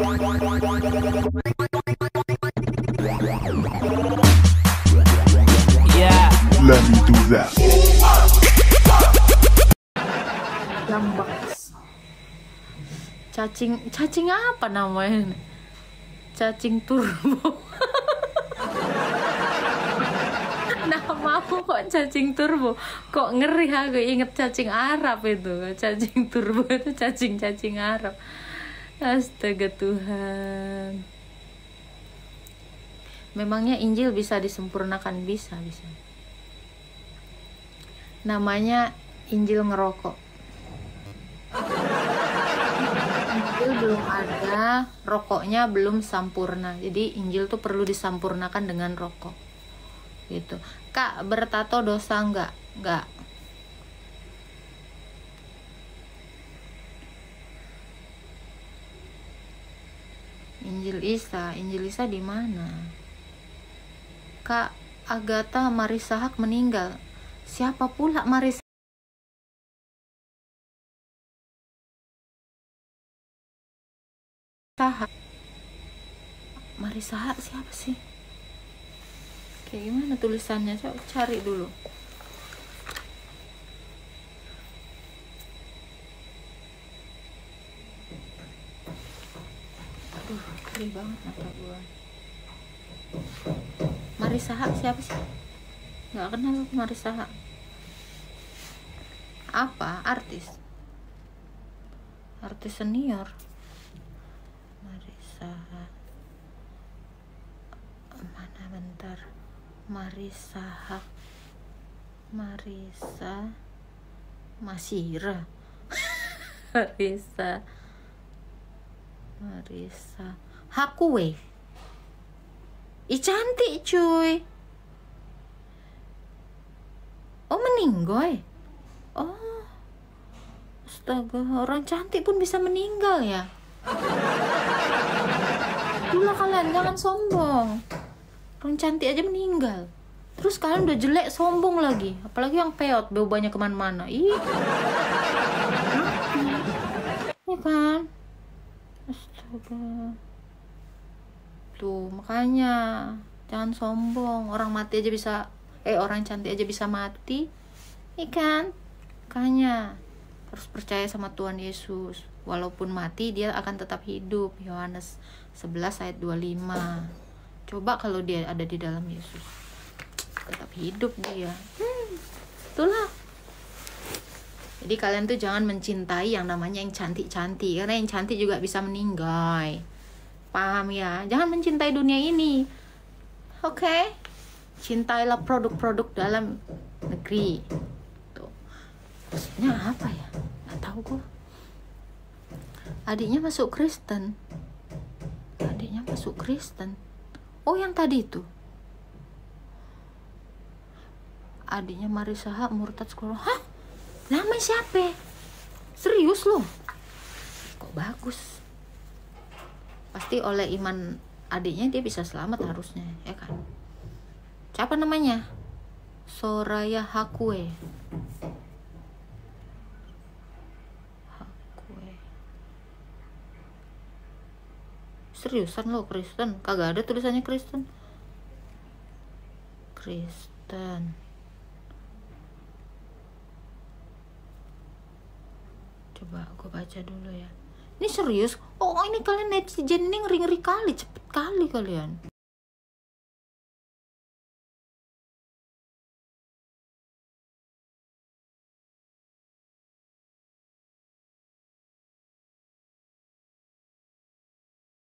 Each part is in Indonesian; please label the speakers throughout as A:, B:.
A: Yeah,
B: Let me do that.
C: Lambaks. Cacing apa namanya? Cacing turbo. Namamu kok cacing turbo? Kok ngeri aku inget cacing Arab itu. Cacing turbo itu cacing Arab. Astaga Tuhan. Memangnya Injil bisa disempurnakan? Bisa. Namanya Injil ngerokok. Injil belum ada, rokoknya belum sempurna. Jadi Injil tuh perlu disempurnakan dengan rokok. Gitu. Kak, bertato dosa enggak? Enggak. Injil Isa di mana? Kak Agatha Marissa Haq meninggal. Siapa pula Marissa Haq? Marissa Haq siapa sih? Kayak gimana tulisannya? Coba cari dulu. Aduh, gede banget mata gua. Marissa Haq siapa sih? Nggak kenal Marissa Haq. Apa? Artis senior. Marissa Haq. Mana bentar. Marissa Haq. Marissa Masira. Marissa Hakuwe. Ih cantik cuy. Oh meninggal. Oh astaga, orang cantik pun bisa meninggal ya. Itulah kalian, jangan sombong. Orang cantik aja meninggal. Terus kalian udah jelek sombong lagi. Apalagi yang peot, bau banyak kemana-mana. Ih. Ya kan? Astaga. Tuh makanya jangan sombong. Orang mati aja bisa, orang cantik aja bisa mati, ikan. Makanya harus percaya sama Tuhan Yesus. Walaupun mati dia akan tetap hidup. Yohanes 11 ayat 25. Coba kalau dia ada di dalam Yesus, tetap hidup dia. Itulah. Jadi kalian tuh jangan mencintai yang namanya yang cantik-cantik, karena yang cantik juga bisa meninggal. Paham ya? Jangan mencintai dunia ini. Oke? Cintailah produk-produk dalam negeri. Tuh. Maksudnya apa ya? Nggak tahu gue. Adiknya masuk Kristen. Oh yang tadi itu. Adiknya Marissa Haq murtad sekolah. Hah? Nama siapa? Serius loh? Kok bagus? Pasti oleh iman adiknya dia bisa selamat harusnya, ya kan? Siapa namanya? Soraya Hakuwe. Seriusan lo Kristen? Kagak ada tulisannya Kristen. Coba aku baca dulu ya. Ini serius? Oh ini kalian netizen ini ngeri-ngeri kali, cepet kali kalian.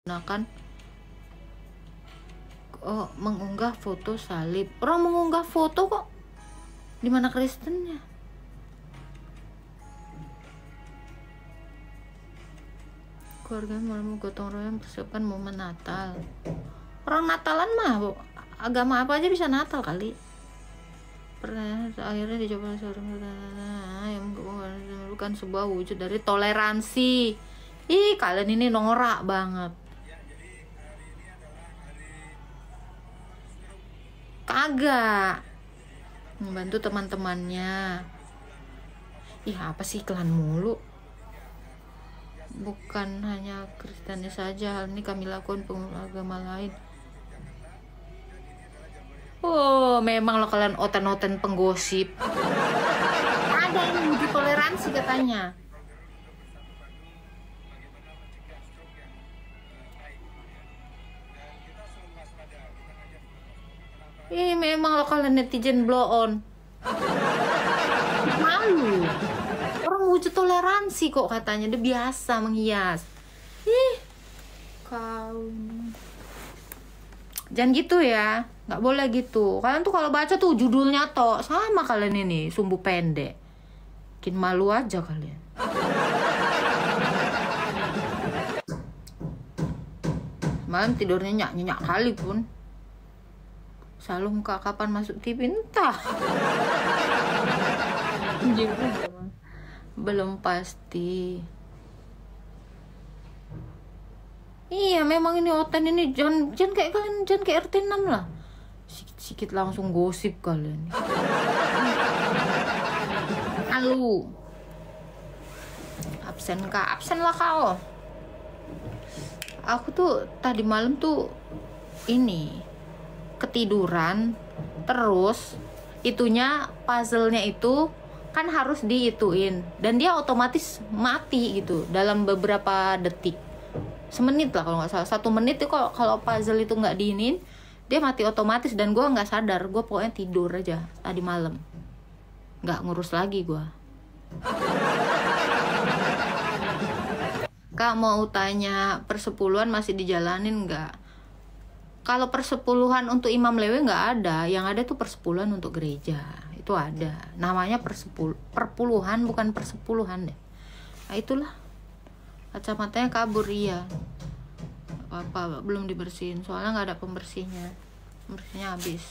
C: Gunakan mengunggah foto salib. Orang mengunggah foto kok. Di mana Kristennya? Keluarga mau gotong royong persiapkan momen Natal. Orang Natalan mah agama apa aja bisa Natal kali. Pernah akhirnya dicoba seorang yang bukan sebuah wujud dari toleransi. Ih kalian ini norak banget. Kagak membantu teman-temannya. Ih apa sih iklan mulu. Bukan hanya Kristennya saja, hal ini kami lakukan pengurus agama lain. Oh, memang lo kalian oten-oten penggosip. Ada yang wujud toleransi katanya. Memang lo kalian netizen blow on. Malu. Orang wujud toleransi kok katanya, dia biasa menghias. Kau jangan gitu ya, nggak boleh gitu. Kalian tuh kalau baca tuh judulnya toh sama kalian ini sumbu pendek, bikin malu aja kalian. Malam tidurnya nyak-nyak kali pun. Selalu muka kapan masuk TV entah. Belum pasti. Iya, memang ini oten ini jangan kayak kalian, jangan kayak RT6 lah. Sikit-sikit langsung gosip kalian. Halo. Absen kah? Absen lah kau. Aku tuh tadi malam tuh ini ketiduran, terus itunya puzzle-nya itu kan harus diituin dan dia otomatis mati gitu dalam beberapa detik. Semenit lah kalau nggak salah, 1 menit itu kalau puzzle itu nggak diinin dia mati otomatis dan gue nggak sadar, gue pokoknya tidur aja tadi malam, nggak ngurus lagi gue. Kak mau tanya persepuluhan masih dijalanin nggak? Kalau persepuluhan untuk Imam Lewe nggak ada, yang ada tuh persepuluhan untuk gereja itu ada, namanya perpuluhan bukan persepuluhan deh. Nah itulah. Kacamatanya kabur, iya. Apa belum dibersihin soalnya nggak ada pembersihnya habis.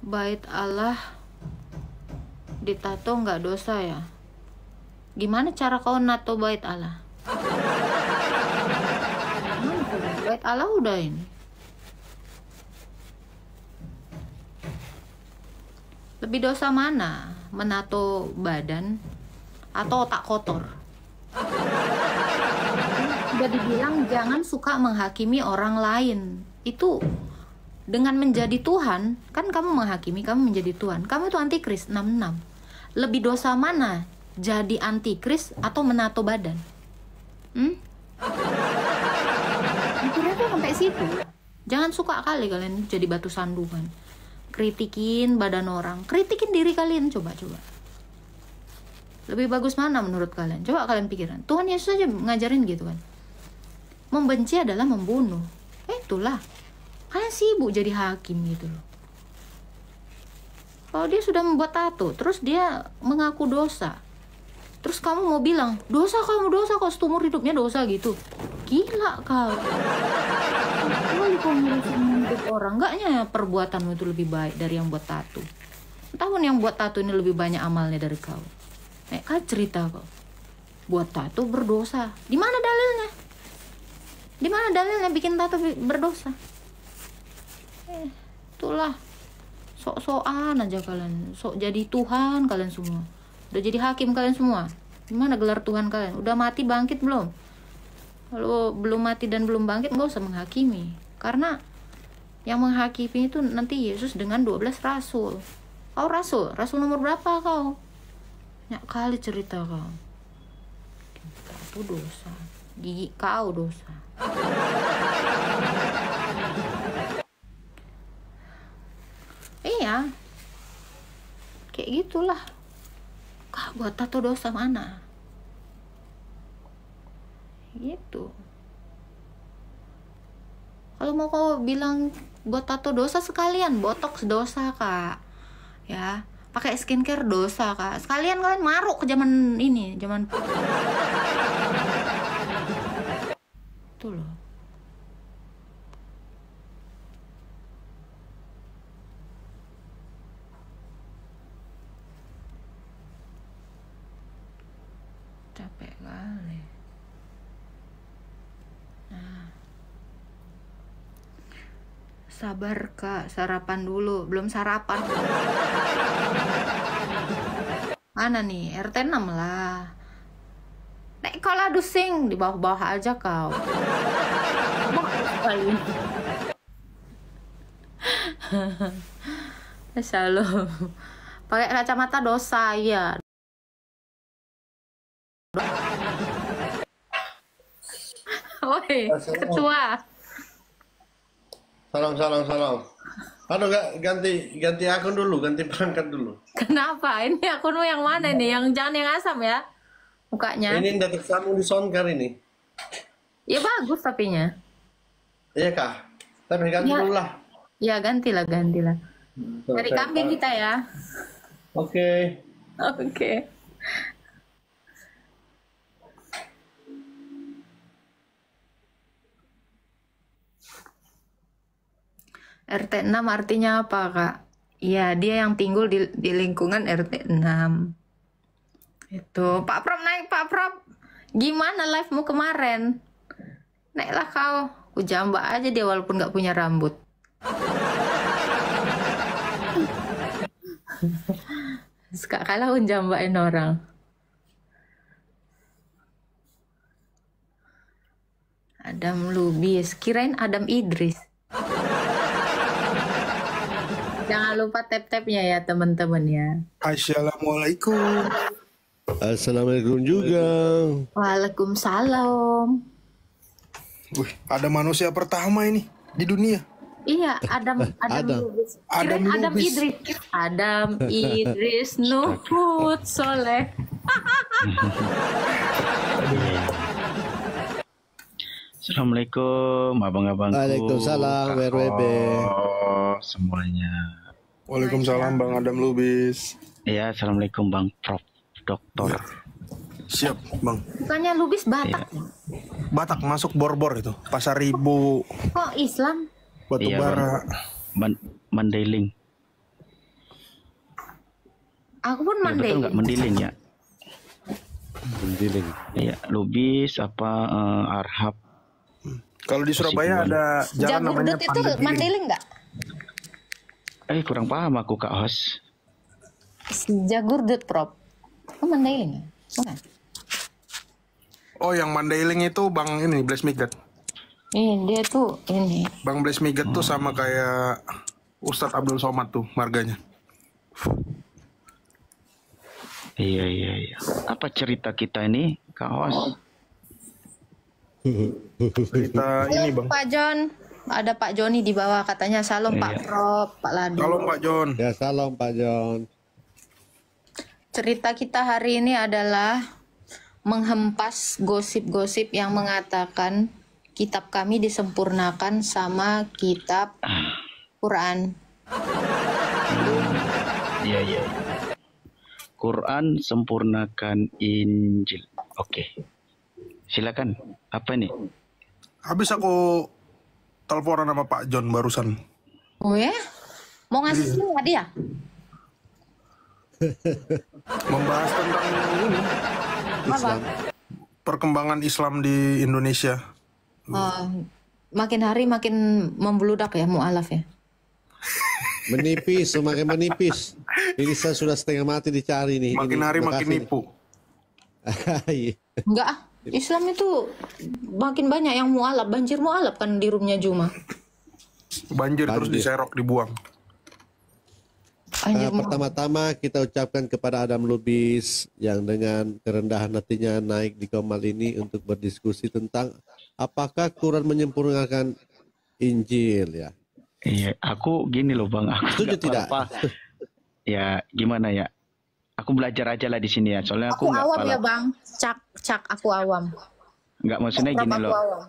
C: Bait Allah ditato nggak dosa ya? Gimana cara kau nato bait Allah? Bait Allah udah ini. Lebih dosa mana? Menato badan atau otak kotor? Udah dibilang jangan suka menghakimi orang lain. Itu dengan menjadi Tuhan, kan kamu menghakimi, kamu menjadi Tuhan. Kamu itu antikris 66. Lebih dosa mana? Jadi antikris atau menato badan? Mikirnya tuh sampai situ. Jangan suka kali kalian jadi batu sandungan. Kritikin badan orang, kritikin diri kalian, coba. Lebih bagus mana menurut kalian? Coba kalian pikiran. Tuhan Yesus aja ngajarin gitu kan. Membenci adalah membunuh. Itulah. Kalian sibuk jadi hakim gitu loh. Kalau dia sudah membuat tato, terus dia mengaku dosa, terus kamu mau bilang dosa kok seumur hidupnya dosa gitu. Gila kau. Kau ngurusin hidup orang, enggaknya perbuatanmu itu lebih baik dari yang buat tato. Tahun yang buat tato ini lebih banyak amalnya dari kau. Kan cerita kau buat tato berdosa. Di mana dalilnya? Di mana dalilnya bikin tato berdosa? Itulah. Sok-sokan aja kalian. Sok jadi Tuhan kalian semua. Udah jadi hakim kalian semua. Gimana gelar Tuhan kalian? Udah mati bangkit belum? Kalau belum mati dan belum bangkit nggak usah menghakimi. Karena yang menghakimi itu nanti Yesus dengan 12 rasul. Kau rasul? Rasul nomor berapa kau? Banyak kali cerita kau. Itu dosa. Gigi kau dosa. Iya. Kayak gitulah. Kak buat tato dosa mana? Gitu. Kalau mau kau bilang buat tato dosa, sekalian botox dosa kak, ya pakai skincare dosa kak, sekalian kalian maruk ke zaman ini, zaman tuh loh. Capek kali. Sabar Kak, sarapan dulu. Belum sarapan. Mana nih? RT 6 lah. Nek kalau dusing di bawah-bawah aja kau. Shalom. Pakai kacamata dosa ya. Woi, ketua.
A: Salam. Aduh, ganti akun dulu, ganti perangkat dulu.
C: Kenapa? Ini akunmu yang mana nih? Yang jangan yang asam ya mukanya.
A: Ini tidak tersambung di Soundcar ini.
C: Ya bagus tapinya.
A: Iya kah? Tapi ganti
C: Ya.
A: dulu lah.
C: Ya gantilah. Dari kambing kita ya.
A: Oke.
C: Oke. RT 6 artinya apa, Kak? Iya, dia yang tinggal di lingkungan RT 6. Itu, Pak Prop naik, Pak Prop. Gimana live-mu kemarin? Naiklah kau. Ujamba aja dia walaupun nggak punya rambut. Suka kalah unjambain orang. Adam Lubis, kirain Adam Idris. Jangan lupa tap-tapnya ya teman-teman ya.
B: Assalamualaikum.
A: Assalamualaikum juga.
C: Waalaikumsalam.
B: Wih, ada manusia pertama ini di dunia.
C: Iya, Adam Lubis. Kirain Adam
B: Lubis.
C: Idris. Adam Idris Nuhud Soleh.
D: Assalamualaikum abang-abangku.
A: Waalaikumsalam,
D: Kak
A: WRWB.
D: Os, semuanya.
B: Waalaikumsalam Bang Adam Lubis.
D: Iya, assalamualaikum Bang Prof. Doktor.
B: Siap Bang.
C: Bukannya Lubis Batak ya?
B: Batak masuk Borbor itu. Pasar Ribu,
C: Kok Islam?
B: Batu
D: Iya,
B: Bara.
D: Mandailing.
C: Aku pun
D: Ya, betul
C: Mandailing.
D: nggak Mandailing ya?
A: Mendiling.
D: Iya, Lubis Arhab.
B: Kalau di Surabaya ada jalan namanya
C: Jagurdut itu
B: Pandeglang.
C: Mandailing nggak?
D: Kurang paham aku Kak Os.
C: Jagurdut, Prop. Oh, Mandailing ya? Bukan?
B: Oh, yang Mandailing itu Bang ini Blaise Migat.
C: Dia tuh ini.
B: Bang Blaise Migat tuh sama kayak Ustadz Abdul Somad tuh marganya.
D: Iya. Apa cerita kita ini Kak Os?
B: Kita ini Bang.
C: Pak John. Ada Pak Joni di bawah katanya salam Pak
D: Iya.
C: Prop, Pak Ladu.
B: Kalau Pak John.
A: Ya, salam Pak John.
C: Cerita kita hari ini adalah menghempas gosip-gosip yang mengatakan kitab kami disempurnakan sama kitab Quran.
D: Iya. Quran sempurnakan Injil. Oke. Silakan. Apa nih?
B: Habis aku teleponan sama Pak John barusan.
C: Oh ya? Mau ngasih semua dia?
B: Membahas tentang ini,
C: Apa?
B: perkembangan Islam di Indonesia.
C: Makin hari makin membludak ya mu'alaf ya.
A: Menipis, semakin menipis. Ini saya sudah setengah mati dicari nih.
B: Makin
A: Ini
B: hari makin
A: Bekasi
B: nipu.
A: nih.
C: Enggak ah. Islam itu makin banyak yang mu'alaf. Banjir mu'alaf kan di roomnya Juma.
B: Banjir terus
A: Banjir.
B: diserok, dibuang.
C: Banjir mu'alaf.
A: Pertama-tama kita ucapkan kepada Adam Lubis yang dengan kerendahan hatinya naik di Komal ini untuk berdiskusi tentang apakah Quran menyempurnakan Injil ya.
D: Iya, aku gini loh Bang, aku
A: Setuju
D: nggak
A: tidak?
D: apa-apa. Ya, gimana ya? Aku belajar aja lah di sini ya. Soalnya
C: Aku
D: aku nggak
C: awam
D: pala.
C: ya bang. Cak aku awam.
D: Nggak maksudnya gini
C: Aku
D: loh.
C: awam.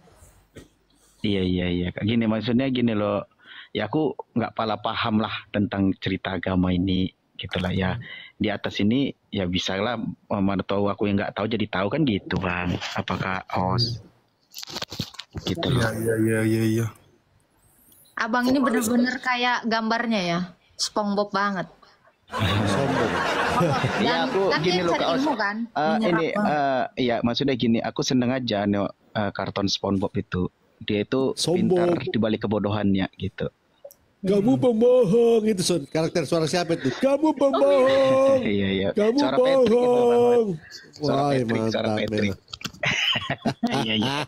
D: Iya. Gini maksudnya gini loh. Ya aku nggak pala paham lah tentang cerita agama ini, gitulah ya. Di atas ini ya bisa lah. Mana tahu aku yang nggak tahu jadi tahu kan gitu Bang. Apakah os? Gitu loh.
B: Iya.
C: Abang ini bener-bener kayak gambarnya ya. SpongeBob banget.
A: Sombong.
D: Iya aku
C: kan
D: gini
C: dia
D: loh
C: cari
D: Kak Os.
C: ilmu kan.
D: Ini
C: Menyerap banget.
D: iya maksudnya gini, aku seneng aja karton SpongeBob itu. Dia itu
A: Sombong.
D: pintar di balik kebodohannya gitu.
A: Kamu pembohong. Itu karakter suara siapa itu? Kamu pembohong.
D: Iya.
A: Kamu
D: Suara Patrick itu, Bang.
A: bohong.
D: Suara
A: Wah,
D: Patrick, suara
A: mantap
D: Patrick.
A: memang.
D: Iya.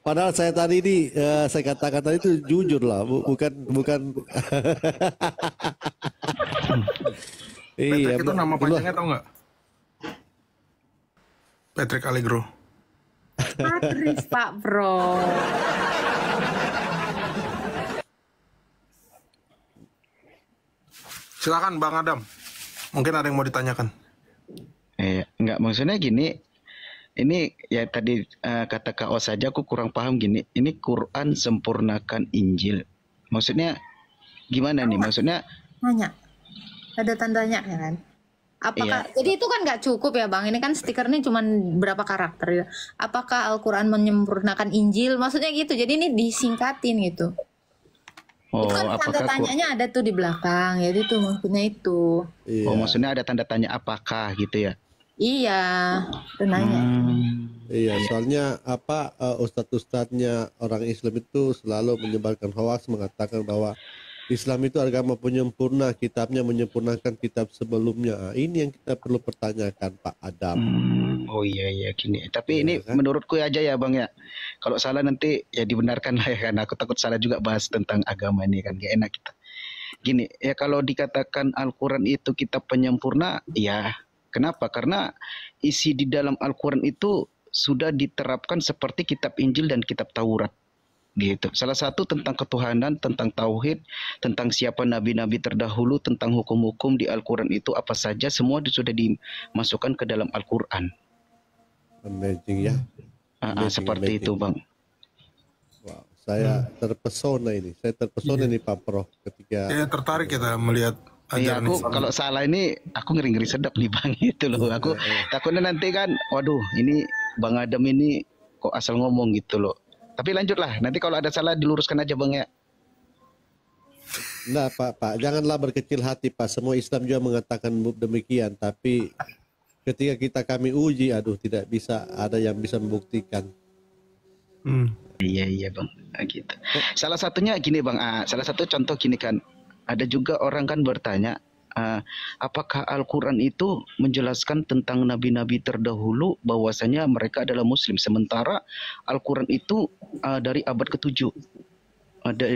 A: Padahal saya tadi ini saya katakan tadi itu jujur lah, bukan.
B: Patrick itu nama
A: Bang.
B: panjangnya tau nggak? Patrick Allegro.
C: Patrick Pak Bro.
B: Silakan Bang Adam. Mungkin ada yang mau ditanyakan.
D: Enggak, maksudnya gini. Ini ya tadi kata Kak Os saja aku kurang paham gini. Ini Quran sempurnakan Injil. Maksudnya gimana nih? Maksudnya
C: Nanya. Ada tandanya ya kan? Apakah jadi itu kan nggak cukup ya Bang? Ini kan stikernya cuma berapa karakter ya? Apakah Al-Quran menyempurnakan Injil? Maksudnya gitu. Jadi ini disingkatin gitu. Itu kan tanda tanyanya ada tuh di belakang. Jadi tuh maksudnya itu.
A: Iya.
D: Oh, maksudnya ada tanda tanya apakah gitu ya?
C: Iya, itu nanya.
A: Iya, soalnya ustadz-ustadznya orang Islam itu selalu menyebarkan hoaks, mengatakan bahwa Islam itu agama penyempurna, kitabnya menyempurnakan kitab sebelumnya. Ini yang kita perlu pertanyakan, Pak Adam.
D: Oh iya gini. Tapi
A: Iya,
D: ini
A: kan?
D: menurutku aja ya Bang ya. Kalau salah nanti ya dibenarkan lah ya, karena aku takut salah juga bahas tentang agama ini kan gak enak kita. Gini ya, kalau dikatakan Al-Quran itu kitab penyempurna, ya kenapa? Karena isi di dalam Al-Quran itu sudah diterapkan seperti kitab Injil dan kitab Taurat. Gitu. Salah satu tentang ketuhanan, tentang tauhid, tentang siapa nabi-nabi terdahulu, tentang hukum-hukum di Al-Quran itu apa saja, semua sudah dimasukkan ke dalam Al-Quran.
A: Amazing ya.
D: Seperti itu Bang.
A: Wow, saya terpesona ini. Saya terpesona nih Pak Prof ketika
B: Ya tertarik kita melihat
D: Iya,
B: ajaran
D: aku
B: Islam.
D: kalau salah ini aku ngeri-ngeri sedap nih Bang, itu loh. Aku takutnya nanti kan, waduh ini Bang Adam ini kok asal ngomong gitu loh. Tapi lanjutlah, nanti kalau ada salah diluruskan aja Bang ya.
A: Nah Pak, janganlah berkecil hati Pak. Semua Islam juga mengatakan demikian. Tapi ketika kami uji, tidak bisa ada yang bisa membuktikan.
D: Iya Bang, gitu. Salah satunya gini Bang, salah satu contoh gini kan, ada juga orang kan bertanya, apakah Al-Quran itu menjelaskan tentang nabi-nabi terdahulu bahwasanya mereka adalah Muslim, sementara Al-Quran itu dari abad ke-7.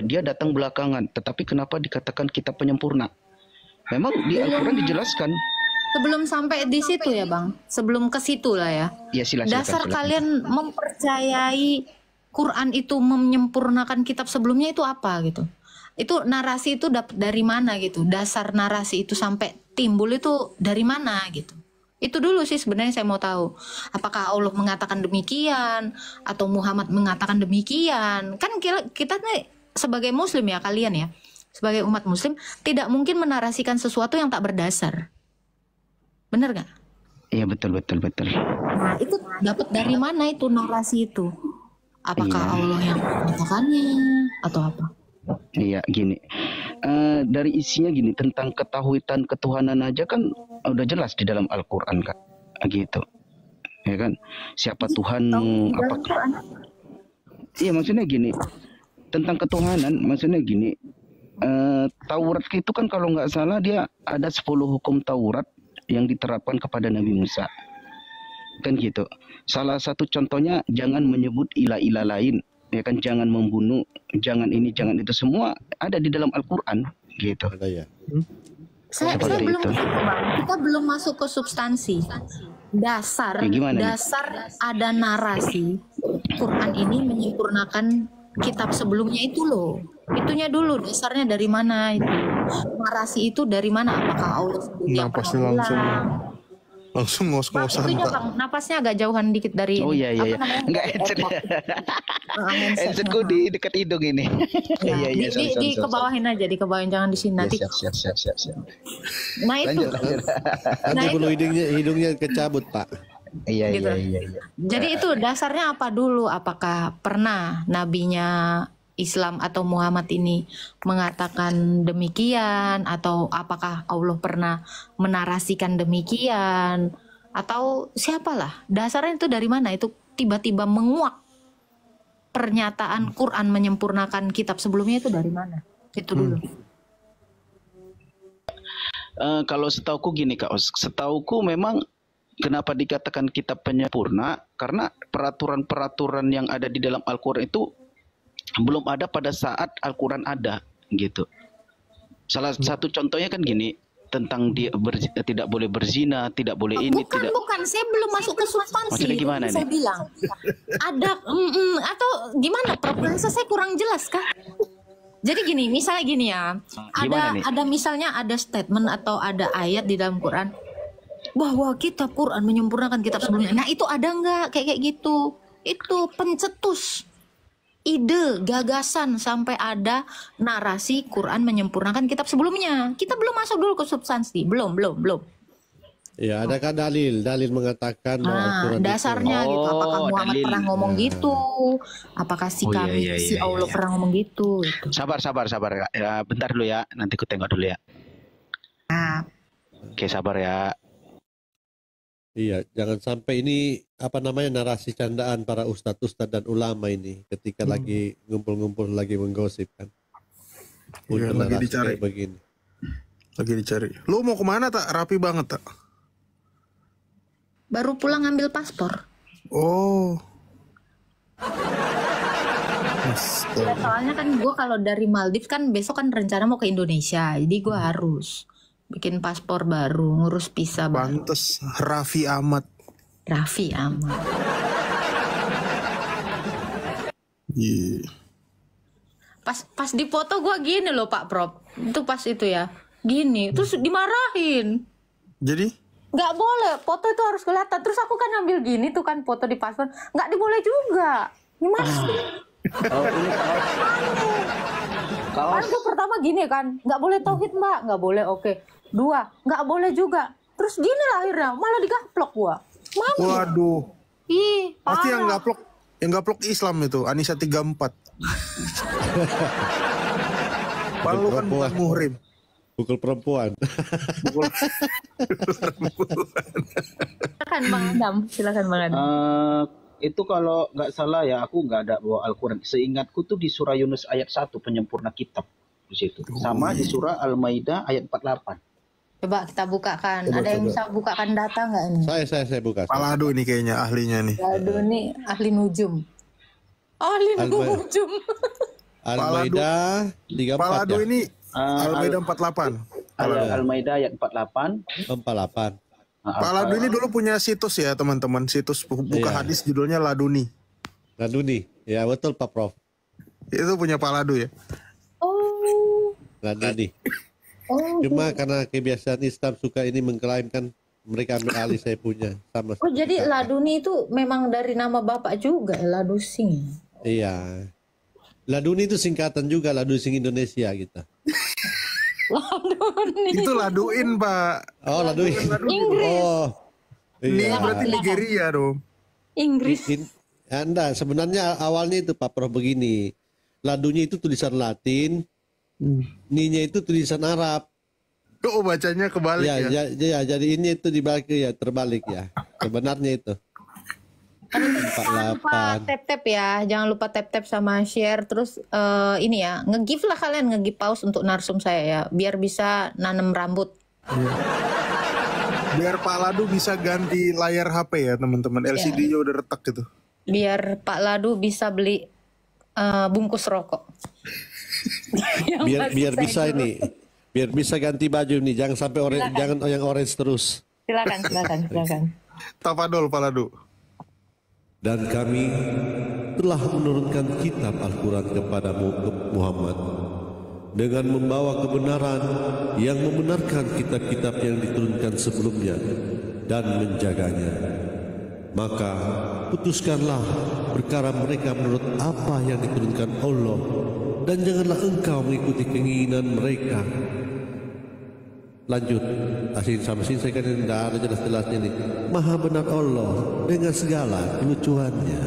D: Dia datang belakangan, tetapi kenapa dikatakan kitab penyempurna? Memang di Al-Quran dijelaskan.
C: Sebelum sampai di situ ya Bang, sebelum ke situ lah ya.
D: Ya silakan.
C: Dasar kalian mempercayai Quran itu menyempurnakan kitab sebelumnya itu apa gitu? Itu narasi itu dapat dari mana gitu? Dasar narasi itu sampai timbul itu dari mana gitu? Itu dulu sih sebenarnya saya mau tahu. Apakah Allah mengatakan demikian atau Muhammad mengatakan demikian? Kan kita nih sebagai Muslim ya, kalian ya, sebagai umat Muslim tidak mungkin menarasikan sesuatu yang tak berdasar. Bener gak?
D: Iya betul.
C: Nah itu dapat dari mana itu narasi itu? Apakah Allah yang mengatakannya atau apa?
D: Iya gini, dari isinya gini, tentang ketahuitan ketuhanan aja kan udah jelas di dalam Al-Quran kan, gitu, ya kan, siapa Tuhan, apa? Iya maksudnya gini, tentang ketuhanan, maksudnya gini, Taurat itu kan kalau nggak salah dia ada 10 hukum Taurat yang diterapkan kepada Nabi Musa, kan gitu. Salah satu contohnya jangan menyebut ilah-ilah lain. Ya kan, jangan membunuh, jangan ini, jangan itu, semua ada di dalam Al-Quran gitu.
A: Ada ya.
C: Saya
D: Seperti
C: belum
D: itu.
C: kita belum masuk ke substansi. Dasar,
D: Ya, gimana nih?
C: dasar ada narasi Quran ini menyempurnakan kitab sebelumnya itu loh. Itunya dulu, dasarnya dari mana itu? Narasi itu dari mana? Apakah Allah sendiri yang
B: Napasnya
C: pernah
B: langsung
C: bilang?
B: Langsung ngos-ngosan
C: Itunya
B: Pak.
C: Bang, napasnya agak jauhan dikit dari
D: Oh iya. Enggak,
C: handset.
D: headsetku di dekat hidung ini.
C: Iya,
D: sorry.
C: di kebawahin aja, di kebawahin, jangan di sini nanti.
D: Siap.
C: Nah itu.
D: Lanjut.
A: Nanti
C: Nah,
A: bulu hidungnya kecabut Pak.
D: Iya.
C: Gitu. Jadi itu dasarnya apa dulu? Apakah pernah nabinya Islam atau Muhammad ini mengatakan demikian, atau apakah Allah pernah menarasikan demikian, atau siapalah? Dasarnya itu dari mana? Itu tiba-tiba menguak pernyataan Quran menyempurnakan kitab sebelumnya itu dari mana? Itu dulu.
D: Kalau setauku gini Kak Os, setauku memang kenapa dikatakan kitab penyempurna karena peraturan-peraturan yang ada di dalam Al-Quran itu belum ada pada saat Al-Quran ada gitu. Salah satu contohnya kan gini, tentang dia tidak boleh berzina, tidak boleh ini, tidak.
C: Bukan, saya belum masuk ke substansi.
D: Maksudnya gimana
C: Saya
D: nih?
C: bilang ada atau gimana? Bahasa saya kurang jelas kah? Jadi gini, misalnya gini ya,
D: Gimana nih?
C: ada misalnya ada statement atau ada ayat di dalam Quran bahwa kitab Quran menyempurnakan kitab sebelumnya. Nah itu ada nggak kayak gitu? Itu pencetus ide, gagasan sampai ada narasi Quran menyempurnakan kitab sebelumnya. Kita belum masuk dulu ke substansi, belum.
A: Ya, adakah dalil mengatakan bahwa Al-Quran itu-
C: Dasarnya gitu. Apakah
D: Oh,
C: Muhammad
D: dalil.
C: pernah ngomong gitu? Apakah si
D: Oh,
C: kami,
D: iya,
C: si
D: iya,
C: Allah
D: iya.
C: pernah ngomong gitu? Gitu.
D: Sabar Kak. Ya, bentar dulu ya, nanti ku tengok dulu ya.
C: Nah,
D: Oke, sabar ya.
A: Iya, jangan sampai ini apa namanya narasi candaan para ustadz dan ulama ini ketika lagi ngumpul-ngumpul lagi menggosip kan.
B: Iya,
A: Muncul
B: lagi
A: narasi
B: dicari.
A: kayak begini.
B: Lagi dicari. Lu mau kemana tak? Rapi banget tak?
C: baru pulang ngambil paspor.
B: Oh.
C: Ya, soalnya kan gue kalau dari Maldives kan besok kan rencana mau ke Indonesia, jadi gue harus bikin paspor baru, ngurus visa baru.
B: Pantes Raffi Ahmad.
C: Raffi Ahmad.
B: Iya.
C: Pas di foto gue gini loh Pak Prop, itu pas itu ya, gini, terus dimarahin.
B: Jadi
C: Nggak boleh, foto itu harus kelihatan. Terus aku kan ambil gini tuh kan foto di paspor, nggak diboleh juga. Gimana sih?
D: Oh, ini
C: Kan gue pertama gini kan, nggak boleh tauhid mbak, nggak boleh, oke. 2, nggak boleh juga. Terus gini lah akhirnya, malah digaplok gua. Mana?
B: waduh.
C: Ih,
B: Pasti
C: parah.
B: yang gaplok Islam itu Anissa 34. Padahal lu kan bukan muhrim.
A: Pukul perempuan.
C: Silakan Bang Adam, silakan Bang Adam.
D: Itu kalau nggak salah ya, aku nggak ada bawa Al-Quran. Seingatku tuh di surah Yunus ayat 1 penyempurna kitab di situ. Sama di surah Al-Maidah ayat 48.
C: Coba kita bukakan. Ada yang bisa bukakan data nggak ini?
A: Saya buka.
B: Palado ini kayaknya ahlinya nih.
C: Aduh nih ahli nujum. Ahli nujum.
A: Al-Maidah 34
B: Palado
A: ya?
B: ini Al-Maidah 48.
D: Al-Maidah ayat 48.
A: 48.
B: Palado ini dulu punya situs ya teman-teman. Situs buka
A: Iya.
B: hadis judulnya Laduni.
A: Laduni. Ya betul Pak Prof.
B: Itu punya Palado ya.
C: Oh.
A: Laduni.
C: Oh.
A: Cuma karena kebiasaan Islam suka ini mengklaimkan mereka ambil alih saya punya sama.
C: Oh jadi Laduni itu memang dari nama bapak juga, Ladusing.
A: Iya. Laduni itu singkatan juga Ladusing Indonesia kita.
C: Laduni.
B: Itu Laduin Pak.
A: Oh, Laduni.
C: Inggris.
A: Oh.
B: Ini
A: Iya.
B: berarti Nigeria dong.
C: Inggris.
A: Anda sebenarnya awalnya itu Pak Prof begini. Ladunya itu tulisan Latin, Ni-nya itu tulisan Arab.
B: Oh bacanya kebalik ya.
A: Jadi ini itu dibalik ya, terbalik ya. Sebenarnya itu.
C: Jangan lupa
A: 48.
C: tap-tap ya, jangan lupa tap-tap sama share. Terus ini ya, nge-give lah kalian, nge-give pause untuk narsum saya ya, biar bisa nanam rambut.
B: Biar Pak Ladu bisa ganti layar HP ya teman-teman. LCD-nya udah retak gitu.
C: Biar Pak Ladu bisa beli bungkus rokok. Yang
A: Biar
C: masih
A: biar
C: saya
A: bisa
C: dulu.
A: ini. Biar bisa ganti baju nih, jangan sampai jangan yang orange terus.
C: Silakan.
B: Tafadol Pak Ladu.
A: Dan kami telah menurunkan kitab Al-Quran kepadamu Muhammad dengan membawa kebenaran yang membenarkan kitab-kitab yang diturunkan sebelumnya dan menjaganya. Maka putuskanlah perkara mereka menurut apa yang diturunkan Allah dan janganlah engkau mengikuti keinginan mereka. Lanjut, asin sama sin saya kan tidak ada jelas-jelasnya nih. Maha benar Allah dengan segala kelucuannya.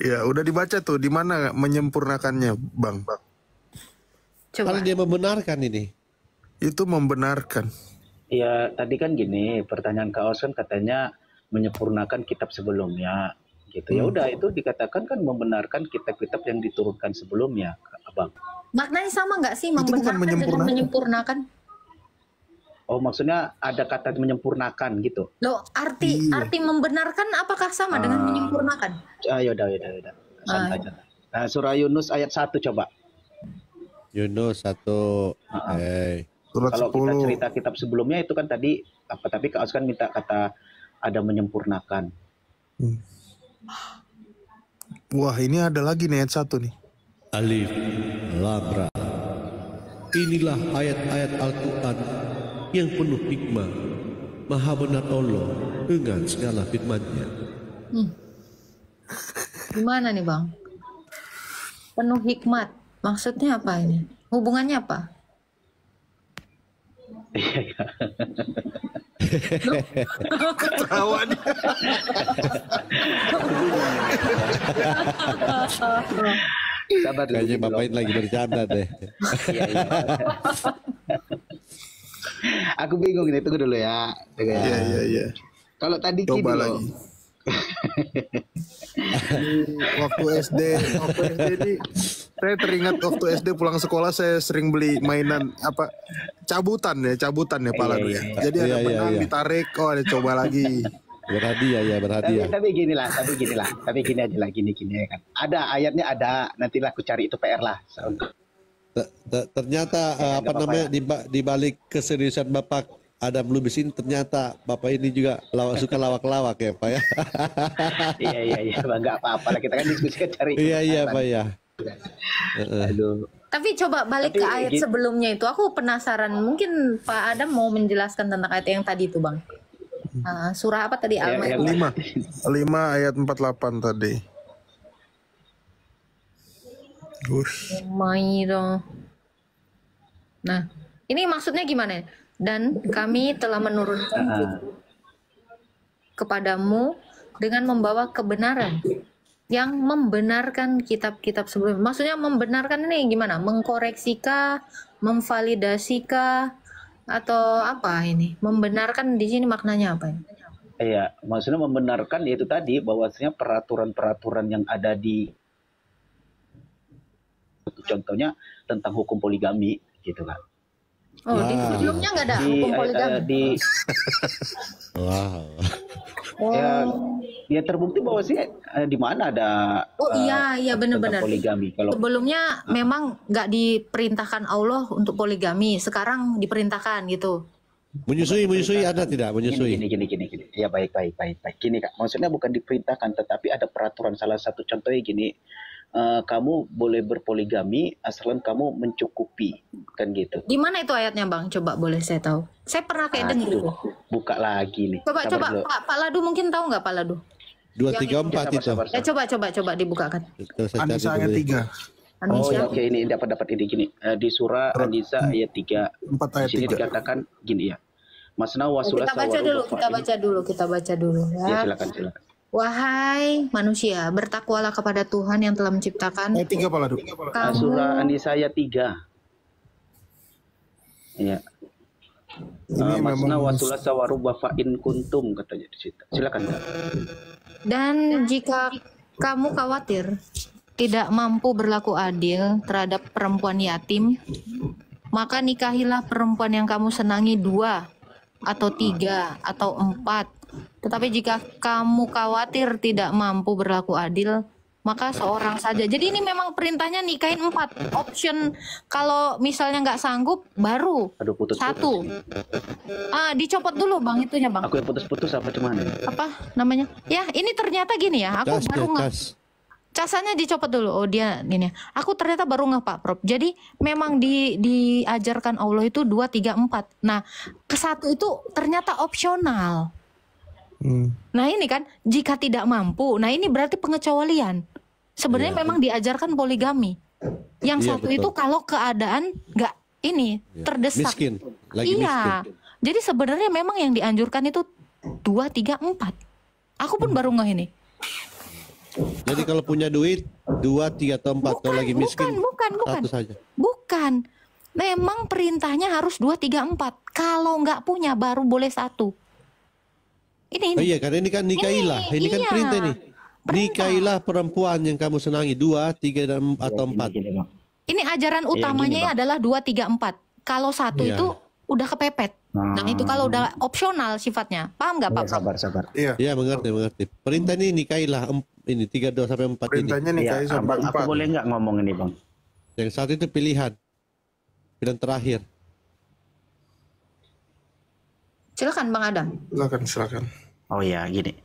B: Ya udah dibaca tuh di mana menyempurnakannya Bang.
C: Coba.
A: Kalau dia membenarkan ini.
B: Itu membenarkan.
D: Ya tadi kan gini, pertanyaan Kak Os kan katanya menyempurnakan kitab sebelumnya gitu. Ya udah, itu dikatakan kan membenarkan kitab-kitab yang diturunkan sebelumnya, Abang.
C: Maknanya sama nggak sih
B: Itu bukan
C: membenarkan dengan menyempurnakan?
D: Oh, maksudnya ada kata menyempurnakan gitu.
C: Loh, arti
B: Iya.
C: membenarkan apakah sama dengan menyempurnakan?
D: Yaudah. Santai. Nah, surah Yunus ayat 1 coba.
A: Yunus 1.
B: Surat
D: Kalau kita
B: 10.
D: cerita kitab sebelumnya itu kan tadi apa, tapi Kak Aus kan minta kata ada menyempurnakan.
B: Wah, ini ada lagi nih ayat 1 nih.
A: Alif Lam Ra. Inilah ayat-ayat Al-Quran yang penuh hikmah. Maha benar Allah dengan segala firman-Nya.
C: Gimana nih Bang? Penuh hikmat. Maksudnya apa ini? Hubungannya apa?
B: Ketawa nih.
D: Sabar dulu,
A: Kayaknya
D: belum.
A: Bapak ini lagi bercanda deh.
D: Iya. Aku bingung ini, tunggu dulu ya.
B: Iya.
D: Kalau tadi gini
B: Coba
D: loh.
B: lagi. Waktu SD ini saya teringat waktu SD pulang sekolah saya sering beli mainan apa cabutan ya Pak Ladu ya. Jadi ada
A: Iya,
B: benang
A: iya.
B: ditarik, oh ada coba lagi.
A: Berhadiah ya, berhadiah.
D: Tapi gini aja lah, gini ya kan. Ada ayatnya ada, nantilah aku cari itu PR lah.
A: Ternyata
D: Ya,
A: apa
D: nggak
A: namanya
D: apa-apa
A: di balik keseriusan Bapak Adam Lubis ini, ternyata Bapak ini juga suka lawak-lawak ya Pak ya.
D: Iya, Bang, nggak apa-apa lah, kita kan diskusi kan cari.
A: Iya Pak ya.
D: Aduh.
C: Tapi coba balik ke ayat sebelumnya itu. Aku penasaran. Mungkin Pak Adam mau menjelaskan tentang ayat yang tadi itu Bang. Surah apa tadi? Al-Maidah.
B: 5 ayat 48 tadi. Wush.
C: Maidah. Nah, ini maksudnya gimana? Dan kami telah menurunkan kepadamu dengan membawa kebenaran yang membenarkan kitab-kitab sebelumnya. Maksudnya membenarkan ini gimana? Mengkoreksikah, memvalidasikah, atau apa ini? Membenarkan di sini maknanya apa ini?
D: Iya, maksudnya membenarkan yaitu tadi bahwasanya peraturan-peraturan yang ada di, contohnya tentang hukum poligami gitu kan.
C: Oh, di sebelumnya nggak ada hukum poligami.
A: Wow.
D: Ya terbukti bahwa sih di mana ada
C: Iya benar-benar.
D: tentang poligami. Kalau
C: Sebelumnya memang nggak diperintahkan Allah untuk poligami, sekarang diperintahkan gitu.
A: Menyusui ada tidak? Menyusui.
D: gini. Ya baik. Gini Kak, maksudnya bukan diperintahkan, tetapi ada peraturan. Salah satu contohnya gini, kamu boleh berpoligami asalkan kamu mencukupi, kan gitu.
C: Di mana itu ayatnya Bang? Coba boleh saya tahu. Saya pernah kayak dengar itu.
D: Buka lagi nih.
C: Coba
D: Sabar dulu.
C: Pak Ladu mungkin tahu nggak Pak Ladu?
A: 234 itu.
D: Sabar.
C: Coba dibukakan.
B: Anisa ayat 3.
D: Oh
C: Anissa.
D: ya, oke, ini dapat ini gini. Di surah An-Nisa ayat 3.
B: 4 ayat
D: Di sini
B: 3.
D: dikatakan gini ya. Masna wasulah
C: Kita baca dulu
D: Ya,
C: ya.
D: silakan.
C: Wahai manusia, bertakwalah kepada Tuhan yang telah menciptakan
B: Ayat 3 Pak Ladu.
C: kamu.
D: Surah An-Nisa ayat 3. Iya.
B: Ini
D: Masna
B: memang
D: wasulah sawaruba fa'in kuntum katanya di situ. Silakan. Kak.
C: Dan jika kamu khawatir tidak mampu berlaku adil terhadap perempuan yatim, maka nikahilah perempuan yang kamu senangi 2 atau 3 atau 4. Tetapi jika kamu khawatir tidak mampu berlaku adil, maka seorang saja. Jadi ini memang perintahnya nikahin 4. Option kalau misalnya nggak sanggup baru
D: Aduh, putus.
C: 1. Dicopot dulu Bang itunya Bang.
D: Aku yang putus-putus apa cuman ya?
C: Apa namanya? Ya, ini ternyata gini ya. Aku baru casannya dicopot dulu. Oh dia gini. Aku ternyata baru nggak Pak Prof. Jadi memang diajarkan Allah itu 2, 3, 4. Nah, ke 1 itu ternyata opsional. Nah ini kan jika tidak mampu. Nah ini berarti pengecualian. Sebenarnya memang diajarkan poligami. Yang
A: Iya,
C: 1 itu
A: betul.
C: kalau keadaan nggak ini terdesak.
A: Miskin, lagi miskin.
C: Jadi sebenarnya memang yang dianjurkan itu 2, 3, 4. Aku pun baru ngeh ini.
A: Jadi kalau punya duit 2, 3 atau 4, kalau lagi miskin
C: bukan.
A: satu saja.
C: Bukan. Memang perintahnya harus 2, 3, 4. Kalau nggak punya baru boleh 1. Ini.
A: Oh iya, karena ini kan nikahilah. Ini kan
C: Iya.
A: perintah nih. Nikailah perempuan yang kamu senangi 2, 3 dan atau 4.
D: Gini, Bang.
C: Ini ajaran utamanya
D: Bang.
C: adalah 2, 3, 4. Kalau 1
A: Iya.
C: itu udah kepepet. Nah itu kalau udah opsional sifatnya. Paham nggak Pak Pram?
D: Sabar.
B: Iya.
A: Iya, mengerti. Perintah ini nikailah ini 3, 2 sampai 4 ini.
B: Perintahnya nikahi
D: Ya,
B: sampai
D: Bang, aku
B: 4.
D: boleh nggak ngomong ini, Bang?
A: Yang satu itu pilihan terakhir.
C: Silakan Bang Adam.
B: Silakan.
D: Oh ya, gini.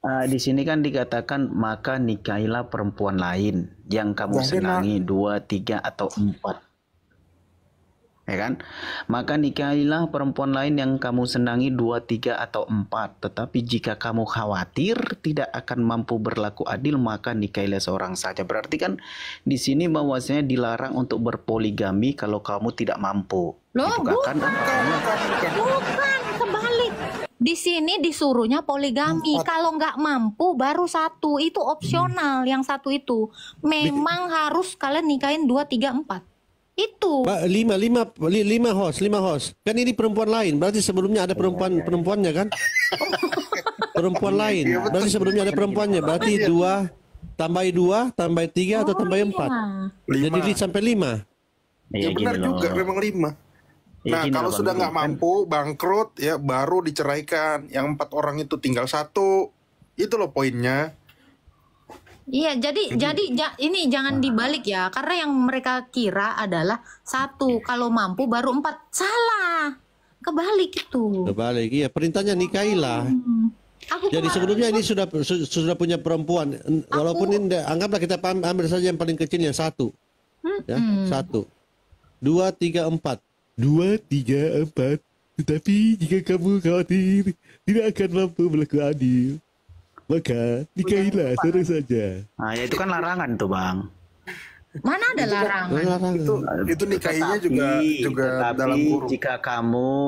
D: Di sini kan dikatakan maka nikahilah perempuan lain yang kamu
B: Nah,
D: senangi 2, 3 atau 4. Ya kan? Maka nikahilah perempuan lain yang kamu senangi 2, 3 atau 4. Tetapi jika kamu khawatir tidak akan mampu berlaku adil, maka nikahilah seorang saja. Berarti kan di sini bahwasanya dilarang untuk berpoligami kalau kamu tidak mampu.
C: Loh,
D: Gitu kan?
C: Bukan, kebalik. Di sini disuruhnya poligami. Kalau nggak mampu baru 1. Itu opsional. Yang 1 itu memang harus kalian nikahin 2, 3, 4. Itu.
A: 5 host. Kan ini perempuan lain. Berarti sebelumnya ada perempuannya kan? Perempuan lain. Berarti sebelumnya ada perempuannya. Berarti 2 tambah 2 tambah 3 atau tambah 4.
B: Lima.
A: Jadi sampai 5.
B: Ya benar
D: gini loh.
B: juga, memang 5.
D: Ya,
B: Nah,
D: gini
B: kalau
D: loh,
B: sudah
D: Bang.
B: nggak mampu, bangkrut, ya baru diceraikan. Yang 4 orang itu tinggal 1. Itu loh poinnya.
C: Iya, jadi ini jangan dibalik ya, karena yang mereka kira adalah 1 kalau mampu baru 4. Salah, kebalik itu.
A: Kebalik. Iya, perintahnya nikailah.
C: Aku
A: Jadi sebelumnya ini sudah punya perempuan. Walaupun ini anggaplah kita ambil saja yang paling kecil yang 1. Ya, 1, 2, 3, 4. 2, 3, 4. Tetapi jika kamu khawatir tidak akan mampu berlaku adil, maka nikahilah seorang saja.
D: Nah, ya itu kan larangan tuh, Bang.
C: Mana ada larangan?
B: Itu nikahinya juga
D: Tetapi
B: dalam kurung.
D: jika kamu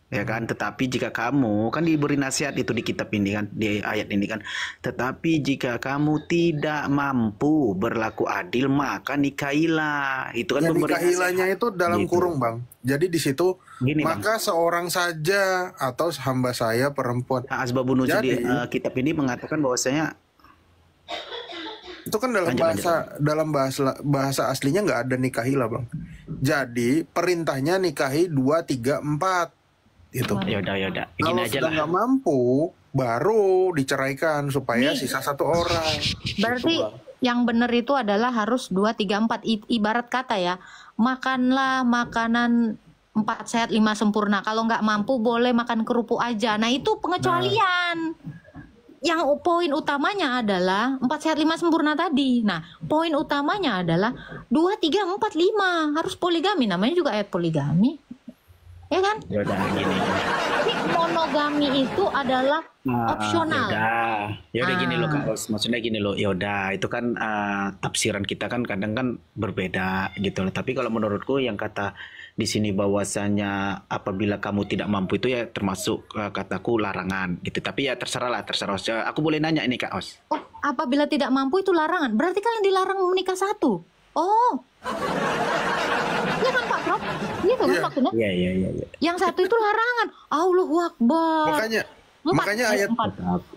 D: ya kan, tetapi jika kamu kan diberi nasihat itu di kitab ini kan, di ayat ini kan, tetapi jika kamu tidak mampu berlaku adil maka nikahilah. Itu kan
B: Ya,
D: pemberi
B: nikahilahnya
D: nasihat.
B: itu dalam
D: Gitu.
B: kurung, Bang. Jadi di situ
D: Gini, Bang.
B: maka seorang saja atau hamba saya perempuan.
D: Nah, Asbabun Nuzul di
B: Jadi-
D: kitab ini mengatakan bahwasanya
B: Itu kan dalam bahasa aslinya nggak ada nikahilah, Bang. Jadi perintahnya nikahi 2, 3, 4. Itu.
D: yaudah begini
B: Kalau
D: aja
B: sudah
D: lah.
B: nggak mampu, baru diceraikan supaya
C: Nih.
B: sisa 1 orang.
C: Berarti
B: Gitu, Bang.
C: yang benar itu adalah harus 2, 3, 4. Ibarat kata ya, makanlah makanan 4 sehat 5 sempurna. Kalau nggak mampu boleh makan kerupuk aja. Nah itu pengecualian. Yang poin utamanya adalah 4 sehat 5 sempurna tadi. Nah poin utamanya adalah 2, 3, 4, 5 harus poligami. Namanya juga ayat poligami, ya kan?
D: Yaudah gini.
C: Tapi monogami itu adalah opsional.
D: Yaudah gini loh
C: Ah.
D: Kak Os. Maksudnya gini loh, yaudah itu kan tafsiran kita kan kadang kan berbeda gitu loh. Tapi kalau menurutku yang kata di sini bahwasanya apabila kamu tidak mampu itu ya termasuk kataku larangan gitu. Tapi ya terserah Os. Aku boleh nanya ini Kak Os.
C: Oh, apabila tidak mampu itu larangan. Berarti kalian dilarang menikah 1. Oh. Iya kan Pak Prof? Gitu kan
B: Iya.
C: maksudnya?
D: Iya.
C: Yang 1 itu larangan. Allahu Akbar.
B: Makanya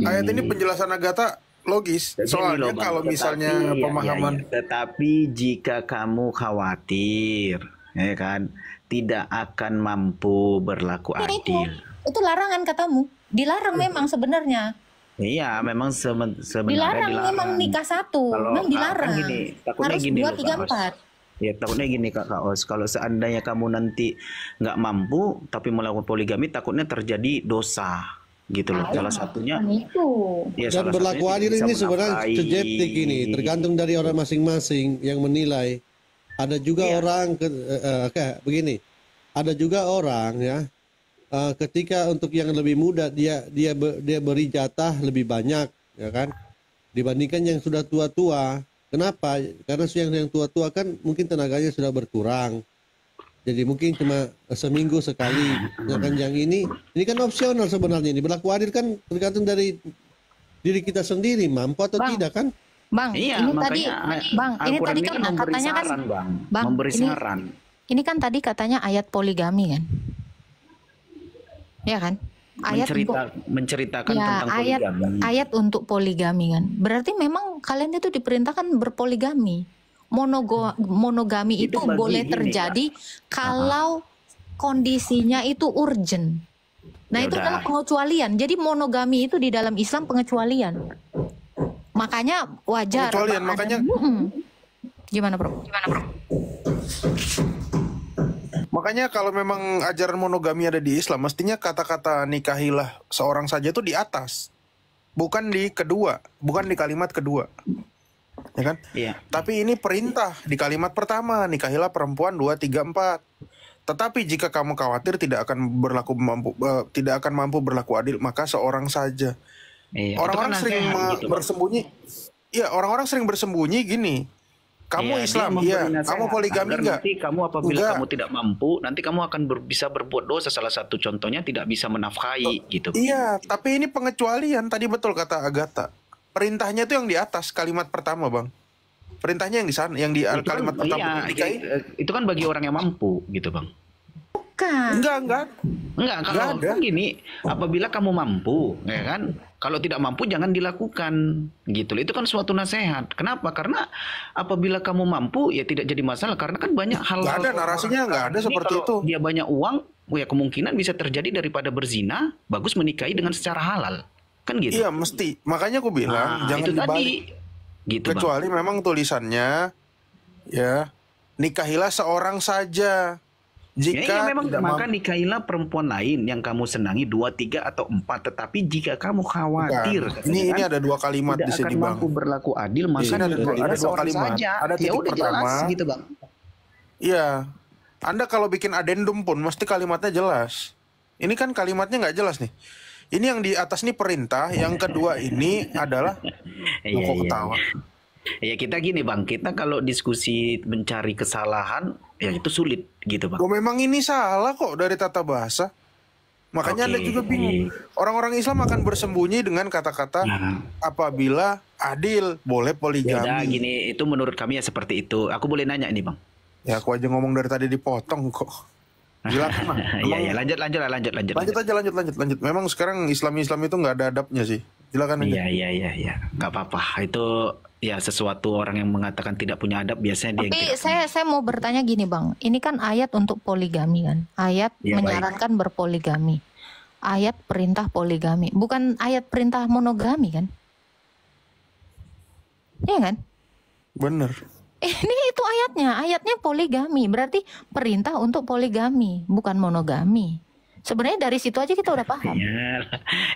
B: ayat ini penjelasan Agatha logis.
D: Jadi
B: Soalnya
D: loh, Bang,
B: kalau misalnya pemahaman
D: tetapi jika kamu khawatir ya kan tidak akan mampu berlaku adil.
C: Itu larangan katamu. Dilarang memang sebenarnya.
D: Iya, memang sebenarnya
C: Dilarang memang nikah 1. Memang dilarang.
D: Kan gini, takutnya
C: Harus
D: gini
C: 2,
D: loh,
C: 3,
D: Kak Os.
C: 4.
D: Ya takutnya gini Kak Os, kalau seandainya kamu nanti nggak mampu tapi melakukan poligami, takutnya terjadi dosa gitu loh. Salah satunya
C: Itu.
D: ya
A: Dan
D: salah
A: berlaku
D: satunya
A: adil
D: bisa
A: ini sebenarnya
D: menafkahi.
A: subjektif ini, tergantung dari orang masing-masing yang menilai. Ada juga orang kayak begini. Ada juga orang ya ketika untuk yang lebih muda dia beri jatah lebih banyak ya kan dibandingkan yang sudah tua-tua. Kenapa? Karena yang tua-tua kan mungkin tenaganya sudah berkurang. Jadi mungkin cuma seminggu sekali. Sedangkan yang ini kan opsional sebenarnya. Ini berlaku adil kan tergantung dari diri kita sendiri mampu atau
C: Bang.
A: tidak kan?
C: Bang,
D: Iya,
C: ini
D: makanya
C: tadi Bang, ini
D: Al-Quran
C: tadi
D: ini
C: kan
D: memberi
C: katanya kan
D: saran,
C: Bang,
D: memberi
C: ini-
D: saran.
C: Ini kan tadi katanya ayat poligami kan? Ya kan? ayat untuk
D: menceritakan
C: ya
D: tentang poligami.
C: ayat untuk poligami kan. Berarti memang kalian itu diperintahkan berpoligami. Monogami itu
D: bagi
C: boleh
D: gini,
C: terjadi kalau kondisinya itu urgent. Nah,
D: Ya
C: itu
D: udah.
C: adalah pengecualian. Jadi monogami itu di dalam Islam pengecualian. Makanya wajar.
B: Pengecualian,
C: Bang
B: makanya-
C: Adam. Gimana, Bro?
B: Makanya kalau memang ajaran monogami ada di Islam, mestinya kata-kata nikahilah seorang saja itu di atas. Bukan di kedua, bukan di kalimat kedua. Ya kan?
D: Iya.
B: Tapi ini perintah di kalimat pertama, nikahilah perempuan 2, 3, 4. Tetapi jika kamu khawatir tidak akan mampu berlaku adil, maka seorang saja.
D: Iya,
B: Orang-orang
D: itu kan
B: sering
D: nasihat gitu, Bang.
B: bersembunyi. Iya, orang-orang sering bersembunyi gini. Kamu
D: Iya,
B: Islam,
D: dia
B: iya.
D: memberi nasihat.
B: Kamu poligami
D: Agar
B: enggak?
D: Nanti kamu apabila
B: Enggak.
D: kamu tidak mampu, nanti kamu akan bisa berbuat dosa. Salah satu contohnya tidak bisa menafkahi gitu.
B: Iya, tapi ini pengecualian. Tadi betul kata Agatha. Perintahnya itu yang di atas kalimat pertama, Bang. Perintahnya yang di sana, yang di
D: Itu kan-
B: kalimat pertama.
D: iya,
B: Nikahi.
D: itu kan bagi orang yang mampu gitu, Bang.
C: Bukan.
B: Enggak.
D: Enggak, kalau
B: Nggak ada.
D: gini, apabila kamu mampu, ya kan? Kalau tidak mampu jangan dilakukan, gitu. Itu kan suatu nasihat. Kenapa? Karena apabila kamu mampu ya tidak jadi masalah karena kan banyak hal.
B: Nggak ada, narasinya nggak ada
D: Ini
B: seperti
D: kalau
B: itu.
D: Dia banyak uang, ya kemungkinan bisa terjadi daripada berzina, bagus menikahi dengan secara halal. Kan gitu.
B: Iya, mesti. Makanya aku bilang
D: Nah,
B: jangan
D: itu tadi.
B: dibalik.
D: Gitu, Bang.
B: Kecuali memang tulisannya ya, nikahilah seorang saja.
D: Ya,
B: Jika
D: iya, memang
B: tidak
D: maka
B: mampu.
D: nikahilah perempuan lain yang kamu senangi 2, 3 atau 4. Tetapi jika kamu khawatir,
B: Bukan. Ini ada dua kalimat
D: tidak
B: di sini,
D: akan
B: Bang.
D: mampu berlaku adil, maka
B: Di sini ada dua
D: nikahilah seorang
B: kalimat.
D: saja.
B: Ada
D: Ya
B: titik
D: udah jelas
B: pertama.
D: gitu, Bang.
B: Iya. Anda kalau bikin adendum pun mesti kalimatnya jelas. Ini kan kalimatnya nggak jelas nih. Ini yang di atas nih perintah, yang kedua ini adalah
D: Iya,
B: kok
D: iya,
B: ketawa.
D: Ya kita gini, Bang, kita kalau diskusi mencari kesalahan ya itu sulit gitu, Bang.
B: Oh, memang ini salah kok dari tata bahasa. Makanya Anda
D: Oke.
B: juga bingung. Orang-orang Islam akan bersembunyi dengan kata-kata
D: Nah.
B: apabila adil boleh
D: Ya udah
B: poligami.
D: gini, itu menurut kami ya seperti itu. Aku boleh nanya nih, Bang.
B: Ya aku aja ngomong dari tadi dipotong kok. Silakan lah.
D: Iya,
B: Emang-
D: ya lanjut.
B: Lanjut. Memang sekarang Islam itu nggak ada adabnya sih. Silakan aja.
D: Iya. Nggak apa-apa. Itu ya sesuatu orang yang mengatakan tidak punya adab biasanya dia yang
C: Tapi
D: tidak.
C: saya mau bertanya gini, Bang. Ini kan ayat untuk poligami kan. Ayat
D: Ya, baik.
C: menyarankan berpoligami. Ayat perintah poligami. Bukan ayat perintah monogami kan? Iya kan?
B: Bener.
C: Ini itu ayatnya. Ayatnya poligami. Berarti perintah untuk poligami, bukan monogami. Sebenarnya dari situ aja kita udah paham.
D: Ya,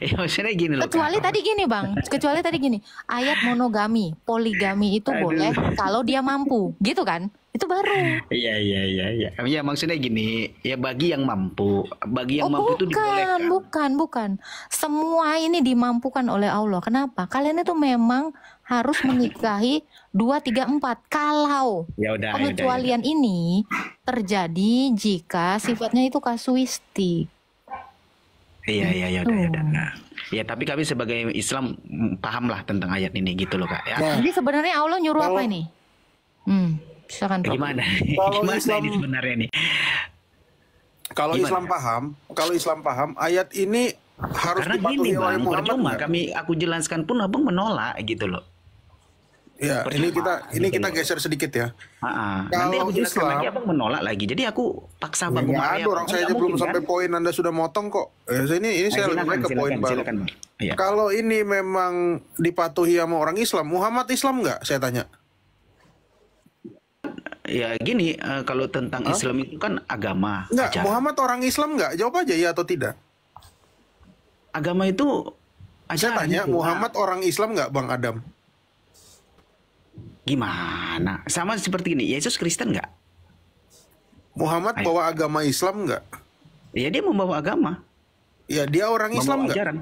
D: ya maksudnya gini loh.
C: Kecuali
D: Kak.
C: tadi gini, Bang. Kecuali tadi gini. Ayat monogami, poligami itu
D: Aduh.
C: boleh kalau dia mampu. Gitu kan? Itu baru.
D: Iya. Ya maksudnya gini, ya bagi yang mampu, mampu itu dibolehkan.
C: bukan. Semua ini dimampukan oleh Allah. Kenapa? Kalian itu memang harus menikahi 2, 3, 4. Kalau
D: Ya udah.
C: pengecualian ini terjadi jika sifatnya itu kasuistik.
D: Iya, udah. Nah, ya tapi kami sebagai Islam pahamlah tentang ayat ini gitu loh, Kak. Ya.
B: Nah,
C: Jadi sebenarnya Allah nyuruh apa
B: Kalau-
C: ini? Silakan, Prof.
D: Gimana?
B: Kalau
D: Gimana
B: Islam-
D: ini sebenarnya nih?
B: Kalau
D: Gimana?
B: Islam paham, ayat ini harus
D: Karena
B: dipatuhi
D: gini,
B: oleh
D: Bang,
B: Muhammad.
D: percuma
B: nggak?
D: aku jelaskan pun Abang menolak gitu loh.
B: Ya,
D: Percuma,
B: ini
D: gitu
B: kita
D: loh.
B: geser sedikit ya.
D: Nanti
B: Kalau
D: aku jelaskan
B: Islam-
D: lagi Abang menolak lagi. Jadi aku paksa Bang
B: Nggak
D: Umar
B: ada orang saya aja belum sampai poin Anda sudah motong kok. Ini saya lebih baik ke poin baru.
D: Silakan, Bang. Iya.
B: Kalau ini memang dipatuhi sama orang Islam, Muhammad Islam nggak? Saya tanya.
D: Ya gini, kalau tentang Islam itu kan agama.
B: Nggak,
D: ajaran.
B: Muhammad orang Islam nggak? Jawab aja ya atau tidak.
D: Agama itu
B: Saya
D: ajaran
B: tanya,
D: gitu,
B: Muhammad orang Islam nggak, Bang Adam?
D: Gimana? Sama seperti ini, Yesus Kristen nggak?
B: Muhammad
D: Ayo.
B: bawa agama Islam nggak?
D: Ya dia membawa agama.
B: Ya dia orang Islam
D: Membawa
B: nggak?
D: ajaran.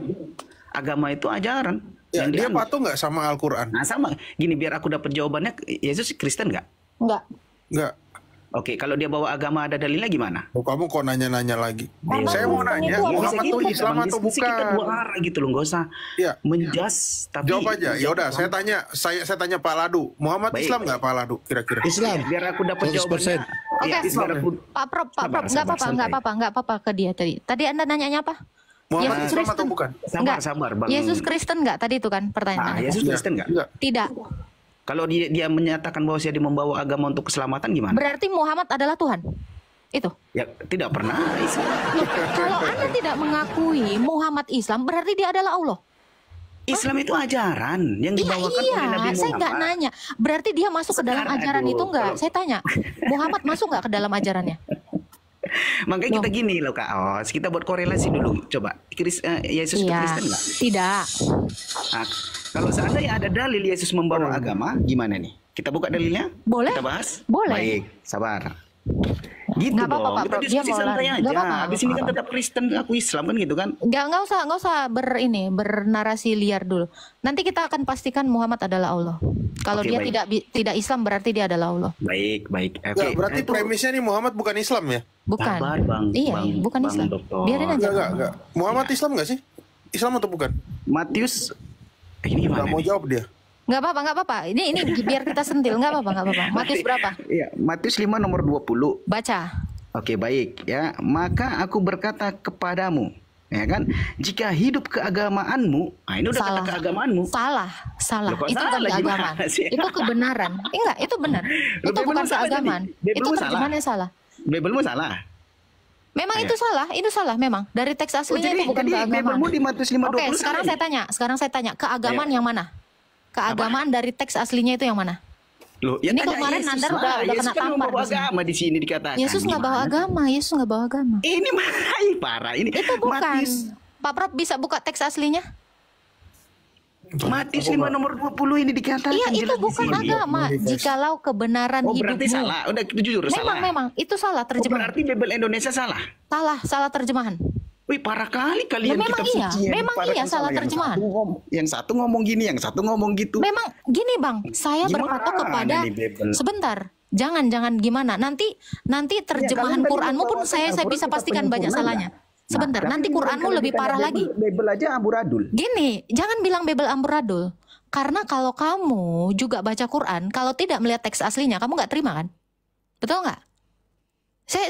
D: Agama itu ajaran.
B: Ya,
D: yang
B: dia
D: dianut.
B: patuh nggak sama Al-Quran?
D: Nah sama, gini biar aku dapat jawabannya, Yesus Kristen nggak?
C: Enggak.
B: Nggak.
D: Oke, kalau dia bawa agama ada dalilnya gimana?
B: Oh, kamu kok nanya-nanya lagi?
C: Karena
B: Saya mau
C: Kristen
B: nanya,
C: itu apa?
B: Muhammad tuh
C: Bisa
B: Islam
D: Bang.
B: atau
D: Diskusi kita
B: bukan?
D: dua arah gitu loh, nggak usah
B: Ya.
D: menjas. Tapi
B: Jawab aja. Ya udah, saya tanya, saya tanya Pak Ladu. Muhammad
D: Baik,
B: Islam
D: baik.
B: nggak Pak Ladu kira-kira?
A: Islam.
D: biar aku dapat
A: 100%.
D: jawabannya.
C: Oke.
D: Iya, biar aku
C: Pak Prof,
D: Sabar,
C: nggak apa-apa,
D: santai.
C: nggak apa-apa ke dia tadi. Tadi Anda nanyanya apa?
B: Muhammad
C: Yesus
B: Islam atau
C: Kristen.
B: bukan?
C: Enggak.
D: Sabar, Bang.
C: Yesus Kristen nggak tadi itu kan
D: Ah,
C: pertanyaan.
D: Yesus Kristen nggak?
B: Enggak.
C: Tidak.
D: Kalau dia menyatakan bahwa dia membawa agama untuk keselamatan gimana?
C: Berarti Muhammad adalah Tuhan. Itu.
D: Ya tidak pernah.
C: Loh, kalau Anda tidak mengakui Muhammad Islam, berarti dia adalah Allah.
D: Islam itu ajaran yang
C: Iya,
D: dibawakan oleh Nabi
C: iya. Saya nggak
D: Muhammad.
C: nanya. Berarti dia masuk ke dalam
D: Sekarang,
C: ajaran
D: aduh,
C: itu nggak?
D: kalau-
C: Saya tanya. Muhammad masuk nggak ke dalam ajarannya?
D: Makanya kita gini loh Kak Os, kita buat korelasi dulu. Coba, Yesus itu
C: Iya.
D: Kristen nggak?
C: Tidak.
D: Nah, kalau seandainya ada dalil Yesus membawa agama, gimana nih? Kita buka dalilnya?
C: Boleh.
D: Kita bahas?
C: Boleh.
D: Baik, sabar. Gitu
C: Nggak apa-apa,
D: dong.
C: Pak
D: Kita
C: Bro. Dia
D: diskusi
C: mau
D: santai
C: lari.
D: aja.
C: Nggak apa-apa,
D: Habis ini kan tetap Kristen, aku Islam kan gitu kan?
C: Nggak usah bernarasi liar dulu. Nanti kita akan pastikan Muhammad adalah Allah. Kalau
D: Oke,
C: dia
D: baik.
C: tidak Islam berarti dia adalah Allah.
D: Baik, baik.
B: Enggak, berarti
D: itu-
B: premisnya nih Muhammad bukan Islam ya?
C: Bukan.
D: Sabar, Bang.
C: Iya,
D: Bang,
C: bukan
D: Bang
C: Islam.
D: Dokter.
C: Biarin aja.
B: Enggak. Muhammad Islam nggak sih? Islam atau bukan?
D: Matius, ini
B: Nggak
D: gimana
B: mau
D: nih?
B: jawab dia.
C: Nggak apa-apa. Ini biar kita sentil. Nggak apa-apa. Matius berapa?
D: Iya, Matius 5 nomor 20.
C: Baca.
D: Oke, baik ya. Maka aku berkata kepadamu, ya kan? Jika hidup keagamaanmu, nah ini udah kata
C: Salah.
D: keagamaanmu.
C: Salah.
D: Loh, kok
C: Itu bukan
D: salah?
C: keagamaan.
D: Gimana sih?
C: Itu kebenaran. Enggak, itu benar.
D: Loh,
C: Itu
D: Bibelmu
C: bukan
D: salah
C: keagamaan.
D: tadi. Bibelmu
C: Itu
D: salah.
C: terjemahannya salah.
D: Bibelmu salah.
C: Memang
D: Ayo.
C: itu salah memang. Dari teks aslinya itu bukan keagamaan.
D: Bibelmu di Matius 5:20.
C: Oke, sekarang saya tanya, keagamaan yang mana? Keagamaan dari teks aslinya itu yang mana?
D: Loh, ya
C: Ini
D: tanya
C: kemarin
D: Yesus
C: Anda
D: lah.
C: udah
D: Yesus
C: kena
D: kan
C: tampar
D: membawa
C: di sini.
D: agama di sini dikatakan.
C: Yesus nggak bawa
D: Gimana?
C: agama.
D: Ini mah parah ini.
C: Itu bukan.
D: Matius,
C: Pak Prof bisa buka teks aslinya?
D: Matius 5 nomor 20 ini dikatakan.
C: Iya, itu
D: jelas di
C: bukan
D: sini.
C: agama. Jikalau kebenaran
D: Oh, berarti
C: hidupmu.
D: salah. Udah jujur salah.
C: Memang itu salah
D: Oh,
C: terjemahan.
D: berarti Bible Indonesia salah.
C: Salah terjemahan.
D: Wih, parah kali kalian
C: Ya, memang
D: kitab
C: iya.
D: suci.
C: Memang
D: Parah
C: iya,
D: kali
C: salah
D: yang
C: terjemahan.
D: Yang satu ngomong gini, yang satu ngomong gitu.
C: Memang gini Bang, saya
D: Gimana
C: berpatok kepada
D: nih, Bible?
C: sebentar. Jangan gimana. Nanti terjemahan
D: kalian tadi
C: Qur'anmu pun
D: membawakan
C: saya
D: Al-Quran
C: bisa
D: kitab
C: pastikan banyak
D: penyempurna
C: salahnya.
D: nggak?
C: Sebentar,
D: Nah,
C: nanti
D: tapi
C: Qur'anmu
D: kalau
C: lebih
D: ditanya
C: parah lagi.
D: Bible aja amburadul.
C: Gini, jangan bilang Bebel amburadul. Karena kalau kamu juga baca Quran, kalau tidak melihat teks aslinya, kamu nggak terima kan? Betul nggak? Saya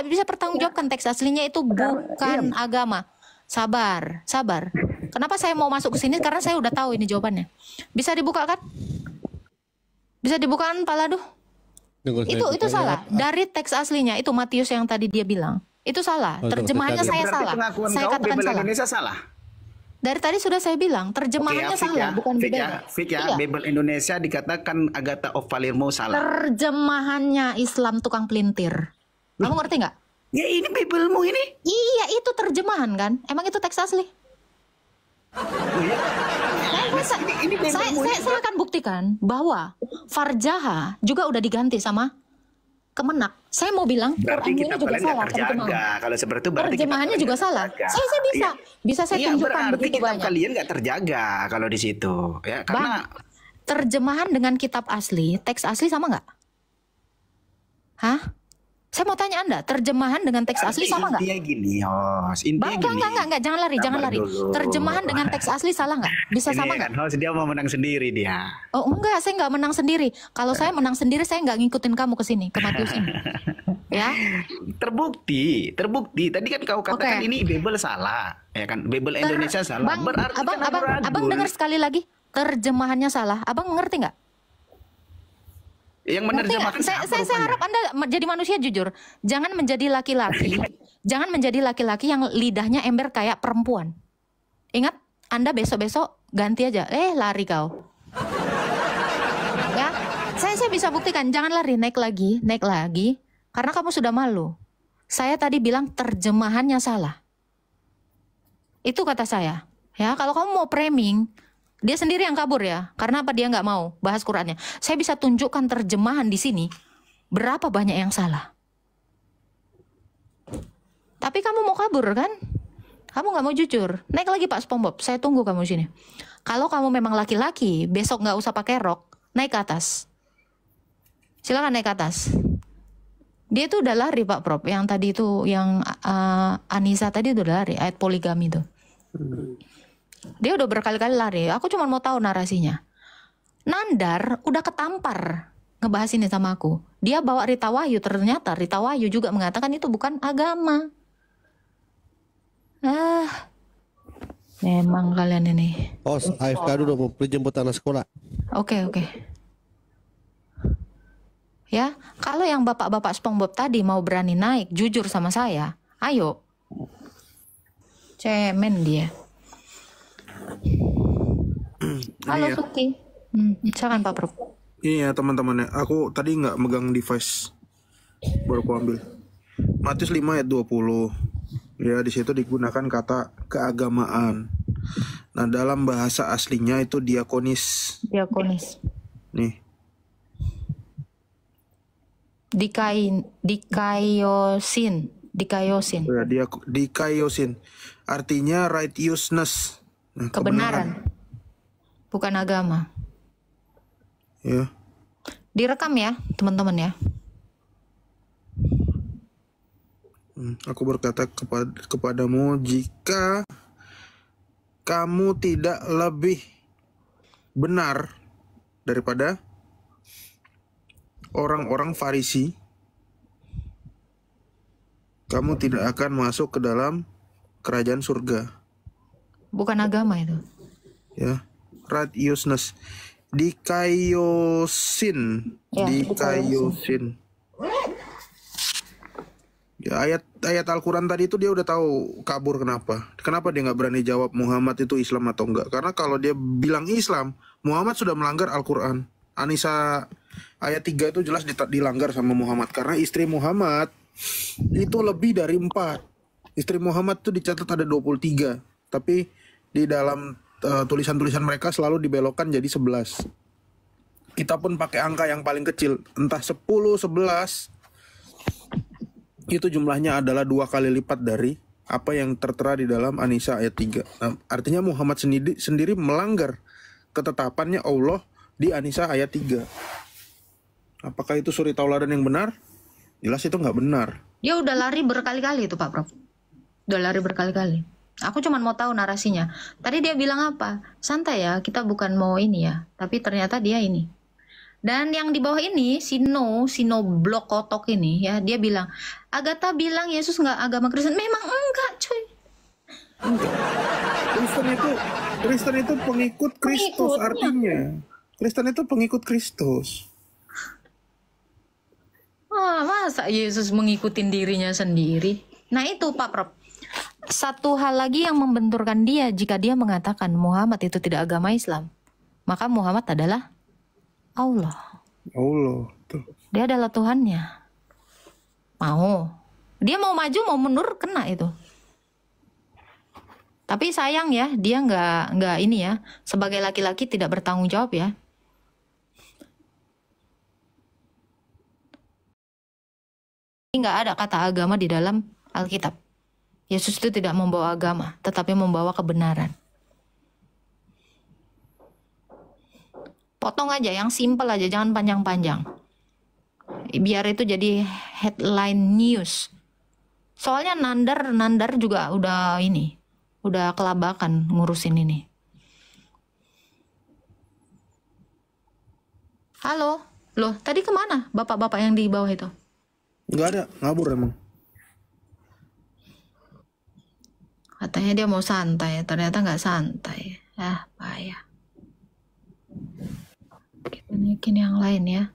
C: bisa pertanggungjawabkan teks aslinya itu bukan agama. Sabar. Kenapa saya mau masuk ke sini? Karena saya udah tahu ini jawabannya. Bisa dibuka kan? Bisa dibuka kan, Pak Laduh?
A: Tunggu, saya
C: Itu
A: buka
C: salah.
A: ya.
C: Dari teks aslinya itu Matius yang tadi dia bilang. Itu salah.
A: Oh, tunggu,
C: Terjemahannya
A: tadi.
C: saya
D: Berarti
C: salah.
D: pengakuan
C: Saya
D: kau
C: katakan
D: Bible
C: salah.
D: Indonesia salah.
C: Dari tadi sudah saya bilang, terjemahannya
D: Fik
C: salah, bukan
D: Fik
C: bedanya.
D: Fik ya.
C: Iya.
D: Bible Indonesia dikatakan Agatha of Palermo salah.
C: Terjemahannya Islam tukang pelintir. Kamu ngerti nggak?
D: Ya ini Biblemu ini.
C: Iya, itu terjemahan kan? Emang itu teks asli?
D: Oh, iya. Ini Biblemu ini.
C: Saya akan buktikan bahwa Farjaha juga udah diganti sama Kemenak. Saya mau bilang
D: Berarti
C: Quranmu
D: kita
C: ini juga
D: kalian
C: salah
D: nggak terjaga.
C: terjemahan.
D: Kalau seperti itu berarti kita
C: Terjemahannya
D: kalian
C: juga
D: nggak
C: salah.
D: terjaga.
C: Saya bisa saya
D: Iya,
C: tunjukkan
D: berarti
C: begitu
D: kitab
C: banyak.
D: kalian nggak terjaga kalau di situ, ya karena
C: Terjemahan dengan kitab asli, teks asli sama nggak? Hah? Saya mau tanya Anda, terjemahan dengan teks asli sama nggak?
D: intinya gini, Hos. Intinya
C: Bang,
D: gini.
C: enggak, jangan lari.
D: Sabar dulu.
C: Terjemahan dengan teks asli salah nggak? Bisa
D: Ini
C: sama
D: kan
C: nggak?
D: Hos dia mau menang sendiri dia.
C: Oh enggak, saya nggak menang sendiri. Kalau saya menang sendiri, saya nggak ngikutin kamu ke sini, ke Matius ini. Ya,
D: Terbukti. Tadi kan kau katakan
C: Oke.
D: ini Bible salah, ya kan? Bible Indonesia salah.
C: Bang,
D: Berarti
C: abang,
D: kan
C: abang dengar sekali lagi, terjemahannya salah. Abang mengerti nggak?
D: yang
C: Ngerti nggak?
D: menerjemahkan
C: Saya
D: siapa
C: harap
D: rupanya?
C: Anda jadi manusia jujur. Jangan menjadi laki-laki. Jangan menjadi laki-laki yang lidahnya ember kayak perempuan. Ingat, Anda besok-besok ganti aja. Lari kau. Ya, saya bisa buktikan. Jangan lari, naik lagi. Karena kamu sudah malu. Saya tadi bilang terjemahannya salah. Itu kata saya. Ya, kalau kamu mau framing, dia sendiri yang kabur ya. Karena apa dia nggak mau bahas Qurannya. Saya bisa tunjukkan terjemahan di sini. Berapa banyak yang salah. Tapi kamu mau kabur kan? Kamu nggak mau jujur. Naik lagi Pak SpongeBob. Saya tunggu kamu sini. Kalau kamu memang laki-laki, besok nggak usah pakai rok. Naik ke atas. Silakan naik ke atas. Dia tuh udah lari Pak Prof. Yang tadi itu, yang Anissa tadi udah lari. Ayat poligami tuh. Dia udah berkali-kali lari. Aku cuma mau tahu narasinya. Nandar udah ketampar ngebahas ini sama aku. Dia bawa Rita Wahyu. Ternyata Rita Wahyu juga mengatakan itu bukan agama. Memang kalian ini.
A: Os, AFK dulu mau pergi jemput anak sekolah.
C: Oke. Ya, kalau yang bapak-bapak SpongeBob tadi mau berani naik jujur sama saya, ayo. Cemen dia. Halo
B: Iya.
C: Suki. Silakan Pak Prof.
B: Ini ya teman-teman ya, aku tadi nggak megang device, baru aku ambil. Matius 5 ayat 20. Ya, di situ digunakan kata keagamaan. Nah, dalam bahasa aslinya itu diakonis.
C: Diakonis.
B: Nih,
C: Dikayosin.
B: ya, dikaiosin. Artinya righteousness. Nah,
C: Kebenaran. Bukan agama.
B: Ya.
C: Direkam ya, teman-teman ya.
B: Aku berkata kepadamu, jika kamu tidak lebih benar daripada orang-orang Farisi, kamu tidak akan masuk ke dalam kerajaan surga.
C: Bukan agama itu.
B: Ya, righteousness, dikaiosin,
C: Ya,
B: dikaiosin. Ya, ayat Al-Quran tadi itu dia udah tahu kabur kenapa. Kenapa dia nggak berani jawab Muhammad itu Islam atau enggak? Karena kalau dia bilang Islam, Muhammad sudah melanggar Al-Quran. Anisa ayat 3 itu jelas dilanggar sama Muhammad. Karena istri Muhammad itu lebih dari 4. Istri Muhammad itu dicatat ada 23. Tapi di dalam tulisan-tulisan mereka selalu dibelokkan jadi 11. Kita pun pakai angka yang paling kecil. Entah 10, 11. Itu jumlahnya adalah 2 kali lipat dari apa yang tertera di dalam An-Nisa ayat 3. Nah, artinya Muhammad sendiri melanggar ketetapannya Allah di An-Nisa ayat 3. Apakah itu suri tauladan yang benar? Jelas itu nggak benar.
C: Dia udah lari berkali-kali itu Pak Prof. Udah lari berkali-kali. Aku cuma mau tahu narasinya. Tadi dia bilang apa? Santai ya, kita bukan mau ini ya. Tapi ternyata dia ini. Dan yang di bawah ini, Sino blok kotok ini ya, dia bilang, Agatha bilang Yesus nggak agama Kristen. Memang enggak, cuy.
B: Kristen itu pengikut Kristus artinya. Kristen itu pengikut Kristus.
C: Masa Yesus mengikutin dirinya sendiri? Nah itu Pak Prof. Satu hal lagi yang membenturkan dia jika dia mengatakan Muhammad itu tidak agama Islam. Maka Muhammad adalah Allah.
B: Tuh.
C: Dia adalah Tuhannya. Dia mau maju mau mundur kena itu. Tapi sayang ya, dia nggak ini ya. Sebagai laki-laki tidak bertanggung jawab ya. Nggak ada kata agama di dalam Alkitab. Yesus itu tidak membawa agama, tetapi membawa kebenaran. Potong aja, yang simple aja, jangan panjang-panjang. Biar itu jadi headline news. Soalnya Nandar juga udah kelabakan ngurusin ini. Halo, loh tadi kemana bapak-bapak yang di bawah itu?
B: Nggak ada, ngabur emang.
C: Katanya dia mau santai, ternyata nggak santai. Payah. Kita naikin yang lain ya.